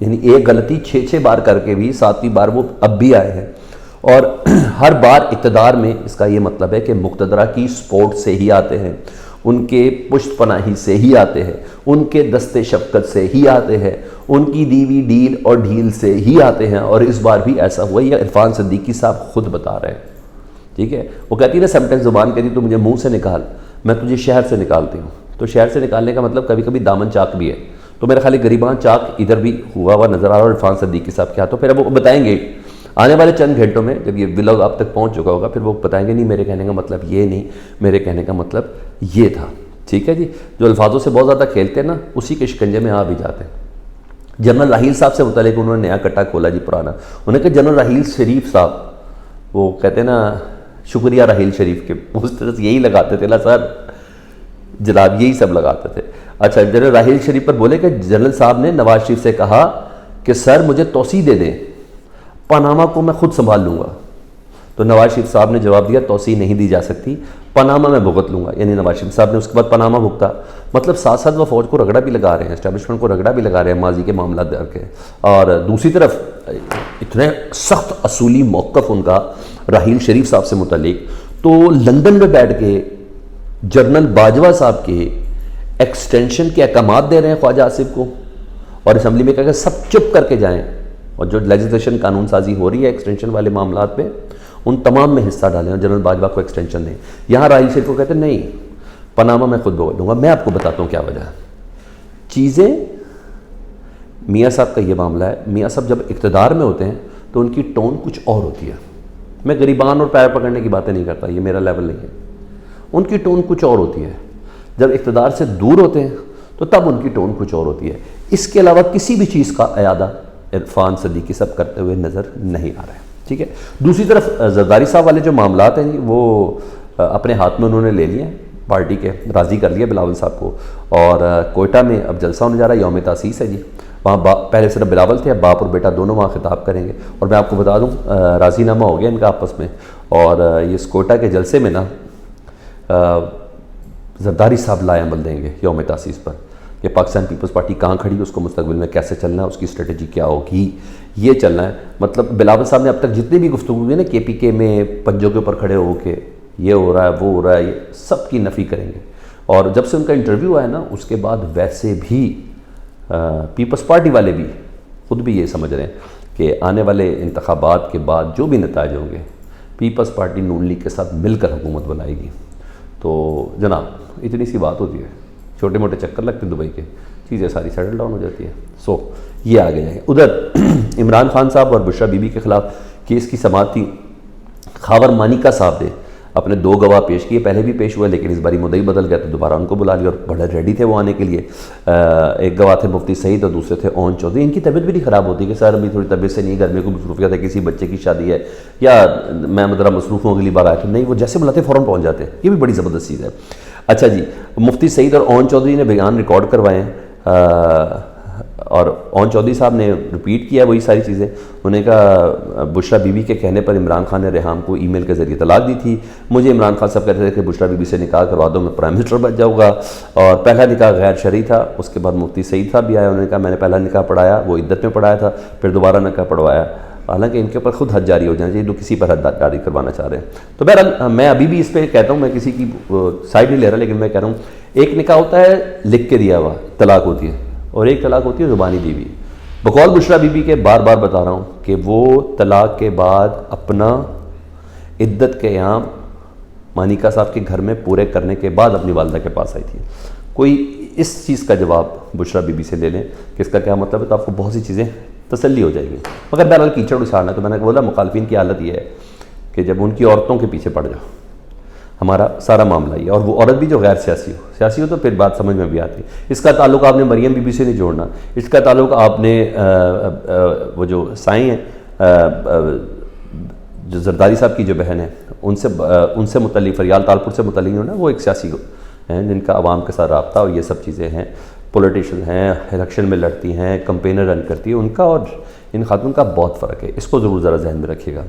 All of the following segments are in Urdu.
یعنی ایک غلطی 6 بار کر کے بھی 7ویں بار وہ اب بھی آئے ہیں، اور ہر بار اقتدار میں اس کا یہ مطلب ہے کہ مقتدرہ کی سپورٹ سے ہی آتے ہیں، ان کے پشت پناہی سے ہی آتے ہیں، ان کے دست شفقت سے ہی آتے ہیں، ان کی دی ہوئی ڈیل اور ڈھیل سے ہی آتے ہیں، اور اس بار بھی ایسا ہوا۔ یہ عرفان صدیقی صاحب خود بتا رہے ہیں، ٹھیک ہے۔ وہ کہتی نا سمٹائمز زبان کہتی تو مجھے منہ سے نکال، میں تجھے شہر سے نکالتی ہوں۔ تو شہر سے نکالنے کا مطلب کبھی کبھی دامن چاک بھی ہے، تو میرے خیال گریباں چاک ادھر بھی ہوا نظر آ رہا ہے عرفان صدیقی صاحب کیا، تو پھر اب وہ بتائیں گے آنے والے چند گھنٹوں میں جب یہ ولاگ آپ تک پہنچ چکا ہوگا، پھر وہ بتائیں گے نہیں میرے کہنے کا مطلب یہ نہیں، میرے کہنے کا مطلب یہ تھا، ٹھیک ہے جی۔ جو الفاظوں سے بہت زیادہ کھیلتے ہیں نا، اسی کے شکنجے میں آ بھی جاتے ہیں۔ جنرل راحیل صاحب سے متعلق انہوں نے نیا کٹا کھولا جی پرانا، انہوں نے کہا جنرل راحیل شریف صاحب، وہ کہتے ہیں نا شکریہ راحیل شریف کے، اس طرح سے یہی لگاتے تھے نا سر جناب، یہی سب لگاتے تھے۔ اچھا، جنرل راحیل شریف پر بولے کہ جنرل صاحب نے نواز شریف سے کہا کہ سر مجھے توسیع دے دیں، پاناما کو میں خود سنبھال لوں گا۔ تو نواز شریف صاحب نے جواب دیا توسیع نہیں دی جا سکتی، پاناما میں بھگت لوں گا، یعنی نواز شریف صاحب نے اس کے بعد پاناما بھگتا۔ مطلب ساتھ ساتھ وہ فوج کو رگڑا بھی لگا رہے ہیں، اسٹیبلشمنٹ کو رگڑا بھی لگا رہے ہیں ماضی کے معاملات در کے، اور دوسری طرف اتنے سخت اصولی موقف ان کا راحیل شریف صاحب سے متعلق، تو لندن میں بیٹھ کے جنرل باجوہ صاحب کے ایکسٹینشن کے احکامات دے رہے ہیں خواجہ آصف کو، اور اسمبلی میں کہا کہ سب چپ کر کے جائیں، اور جو لیجسلیشن قانون سازی ہو رہی ہے ایکسٹینشن والے معاملات پہ ان تمام میں حصہ ڈالیں اور جنرل باجوہ کو ایکسٹینشن دیں۔ یہاں راحیل شریف کو کہتے ہیں نہیں پاناما میں خود بول دوں گا۔ میں آپ کو بتاتا ہوں کیا وجہ ہے چیزیں۔ میاں صاحب کا یہ معاملہ ہے، میاں صاحب جب اقتدار میں ہوتے ہیں تو ان کی ٹون کچھ اور ہوتی ہے۔ میں غریبان اور پیر پکڑنے کی باتیں نہیں کرتا، یہ میرا لیول نہیں ہے، ان کی ٹون کچھ اور ہوتی ہے۔ جب اقتدار سے دور ہوتے ہیں تو تب ان کی ٹون کچھ اور ہوتی ہے۔ اس کے علاوہ کسی بھی چیز کا اعادہ عرفان صدیقی سب کرتے ہوئے نظر نہیں آ رہا ہے، ٹھیک ہے۔ دوسری طرف زرداری صاحب والے جو معاملات ہیں جی، وہ اپنے ہاتھ میں انہوں نے لے لیے ہیں، پارٹی کے راضی کر لیا بلاول صاحب کو، اور کوئٹہ میں اب جلسہ ہونے جا رہا ہے، یوم تاسیس ہے جی، وہاں پہلے صرف بلاول تھے، اب باپ اور بیٹا دونوں وہاں خطاب کریں گے، اور میں آپ کو بتا دوں راضی نامہ ہو گیا ان کا آپس میں، اور یہ کوئٹہ کے جلسے میں نا زرداری صاحب لائے عمل دیں گے یوم تاسیس پر، کہ پاکستان پیپلز پارٹی کہاں کھڑی ہے، اس کو مستقبل میں کیسے چلنا ہے، اس کی اسٹریٹجی کیا ہوگی، یہ چلنا ہے۔ مطلب بلاول صاحب نے اب تک جتنی بھی گفتگو ہوئی ہے نا کے پی کے میں پنجوں کے اوپر کھڑے ہو کے یہ ہو رہا ہے وہ ہو رہا ہے، یہ سب کی نفی کریں گے، اور جب سے ان کا انٹرویو آیا نا اس کے بعد ویسے بھی پیپلز پارٹی والے بھی خود بھی یہ سمجھ رہے ہیں کہ آنے والے انتخابات کے بعد جو بھی نتائج ہوں گے پیپلز پارٹی نون لیگ کے ساتھ مل کر حکومت بنائے گی۔ تو جناب اتنی سی بات ہوتی ہے، چھوٹے موٹے چکر لگتے ہیں دبئی کے، چیزیں ساری سیٹل ڈاؤن ہو جاتی ہیں۔ سو یہ آگے جائیں گے۔ ادھر عمران خان صاحب اور بشرا بی بی کے خلاف کیس کی سماعت تھی، خاور مانیکا صاحب نے اپنے 2 گواہ پیش کیے، پہلے بھی پیش ہوئے لیکن اس باری مدعی بدل گیا تو دوبارہ ان کو بلا لیا، اور بڑے ریڈی تھے وہ آنے کے لیے۔ ایک گواہ تھے مفتی سعید اور دوسرے تھے اون چودھری۔ ان کی طبیعت بھی نہیں خراب ہوتی کہ سر ابھی تھوڑی طبیعت سے نہیں، گھر میں کوئی مصروفیت ہے، کسی بچے کی شادی ہے، یا میں ذرا مصروف ہوں اگلی بار آیا تو نہیں، وہ جیسے بلاتے فوراً پہنچ جاتے ہیں، یہ بھی بڑی زبردست چیز ہے۔ اچھا جی، مفتی سعید اور اون چودھری نے بیان ریکارڈ کروائے ہیں، اور اون چودھری صاحب نے رپیٹ کیا وہی ساری چیزیں۔ انہوں نے کہا بشرا بی بی کے کہنے پر عمران خان نے ریحام کو ای میل کے ذریعے طلاق دی تھی، مجھے عمران خان صاحب کہتے تھے کہ بشرا بی بی سے نکاح کروا دو، میں پرائم منسٹر بن جاؤں گا، اور پہلا نکاح غیر شرعی تھا۔ اس کے بعد مفتی سعید صاحب بھی آئے، انہوں نے کہا میں نے پہلا نکاح پڑھایا، وہ عدت میں پڑھایا تھا، پھر دوبارہ نکاح پڑھوایا، حالانکہ ان کے اوپر خود حد جاری ہو جانا چاہیے، جو کسی پر حد جاری کروانا چاہ رہے ہیں۔ تو بہرحال میں ابھی بھی اس پہ کہتا ہوں، میں کسی کی سائڈ نہیں لے رہا، لیکن میں کہہ رہا ہوں ایک نکاح ہوتا ہے لکھ کے دیا ہوا طلاق ہوتی ہے، اور ایک طلاق ہوتی ہے زبانی دی ہوئی۔ بقول بشرا بی بی کے بار بار بتا رہا ہوں کہ وہ طلاق کے بعد اپنا عدت کے ایام مانیکا صاحب کے گھر میں پورے کرنے کے بعد اپنی والدہ کے پاس آئی تھی۔ کوئی اس چیز کا جواب بشرا بی بی سے لے لیں کہ اس کا کیا مطلب ہے، تو آپ کو بہت سی چیزیں تسلی ہو جائے گی۔ مگر بہرحال کیچڑ اچھالنا ہے، تو میں نے بولا مخالفین کی حالت یہ ہے کہ جب ان کی عورتوں کے پیچھے پڑ جاؤ، ہمارا سارا معاملہ یہ، اور وہ عورت بھی جو غیر سیاسی ہو تو پھر بات سمجھ میں بھی آتی ہے۔ اس کا تعلق آپ نے مریم بی بی سے نہیں جوڑنا، اس کا تعلق آپ نے وہ جو سائیں ہیں جو زرداری صاحب کی جو بہن ہے ان سے متعلق، فریال تالپور سے متعلق ہونا، وہ ایک سیاسی ہیں جن کا عوام کے ساتھ رابطہ اور یہ سب چیزیں ہیں، پولیٹیشین ہیں، الیکشن میں لڑتی ہیں، کمپینر رن کرتی ہیں، ان کا اور ان خاتون کا بہت فرق ہے، اس کو ضرور ذرا ذہن میں رکھیے گا۔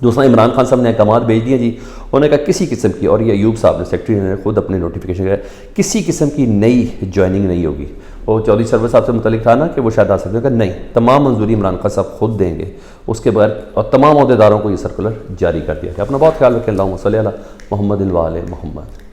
دوسرا عمران خان صاحب نے احکامات بھیج دیے جی، انہوں نے کہا کسی قسم کی، اور یہ ایوب صاحب نے سیکرٹری نے خود اپنے نوٹیفیکیشن کیا، کسی قسم کی نئی جوائننگ نہیں ہوگی، وہ چودھری سرور صاحب سے متعلق تھا نا کہ وہ شاید آ سکتے ہیں کہ نہیں، تمام منظوری عمران خان صاحب خود دیں گے اس کے بعد، اور تمام عہدیداروں کو یہ سرکولر جاری کر دیا گیا۔ اپنا بہت خیال رکھیں۔ اللہم صلی علی محمد و آل محمد۔